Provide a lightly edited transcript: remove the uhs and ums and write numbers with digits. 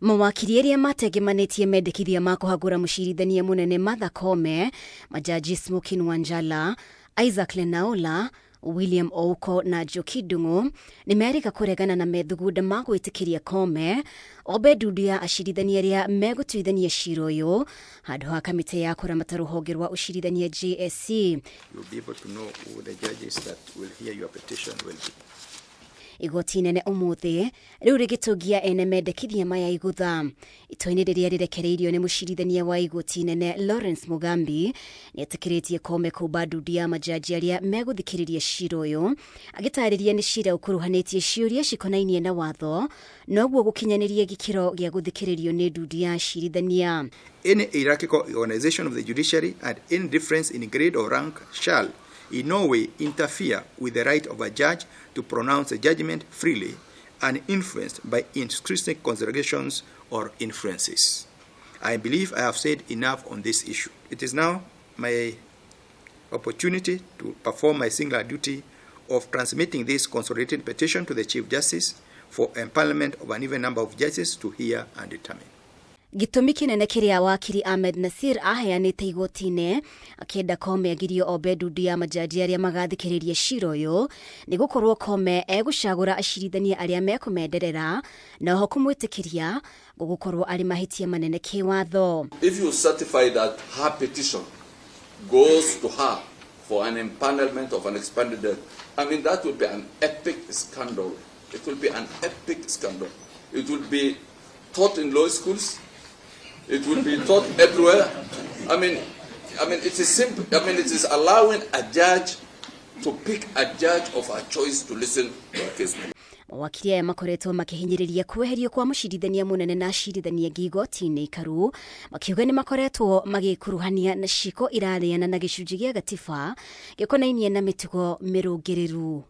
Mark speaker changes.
Speaker 1: Mawakiri aria mategemanĩtie mendekithia ma kuhagura mũcirithania mũnene Martha Koome, majaji Smokin Wanjala, Isaac Lenaola, William Ouko na Njoki Ndung'u nimerika kuregana na methugunda ma gwĩtĩkĩria Koome obe ndundu ya acirithania aria megũtuithania cira ũyũ handũ ha kamĩtĩ ya kũramata rũhonge rwa ũcirithania JSC.
Speaker 2: You'll be able to know who the judges that will hear your petition will be.
Speaker 1: IGOTI nene ũmũthĩ rĩu rĩgĩtũngia ene mendekithia maya igũtha. Itoinĩ rĩrĩa rĩrekereirio nĩ mũcirithania wa IGOTI nene Lawrence Mugambi nĩetĩkĩrĩtie Koome kũmba ndundu ya majaji arĩa megũthikĩrĩria cira ũyũ, agĩtarĩria nĩ cira ũkuruhanĩtie ciũria cikonainie na watho noguo gũkinyanĩria gĩkĩro gĩa gũthikĩrĩrio nĩ ndundu ya acirithania.
Speaker 2: Any hierarchical organization of the judiciary at any difference in grade or rank shall in no way interfere with the right of a judge to pronounce a judgment freely, uninfluenced by intrinsic considerations or influences. I believe I have said enough on this issue. It is now my opportunity to perform my singular duty of transmitting this consolidated petition to the Chief Justice for empanelment of an even number of judges to hear and determine.
Speaker 1: Gĩtũmi kĩnene kĩrĩa wakiri Ahmed Nasir aheanĩte igoti-inĩ akĩenda Koome agirio obe ndundu ya majaji arĩa magathikĩrĩria cira ũyũ nĩ gũkorwo Koome egũcagũra acirithania arĩa mekũmenderera na oho kũmwĩtĩkĩria gũgũkorwo arĩ mahĩtia manene kĩwatho.
Speaker 3: If you certify that her petition goes to her for an empanelment of an expanded death, I mean that will be an epic scandal. It will be an epic scandal. It will be taught in law schools. It will be taught everywhere. I mean, it is simple. I mean, it is allowing a judge to pick a judge of her choice to listen to a case.
Speaker 1: Mawakiri aya makoretwo makihinyĩrĩria kweherio kwa mũcirithania mũnene na acirithania angĩ igoti-inĩ IKARU makiuga nĩ makoretwo magĩkuruhania na ciko irathĩana na gĩcunjĩ gĩa gatiba gĩkonainie na mĩtugo mĩrũngĩrĩru.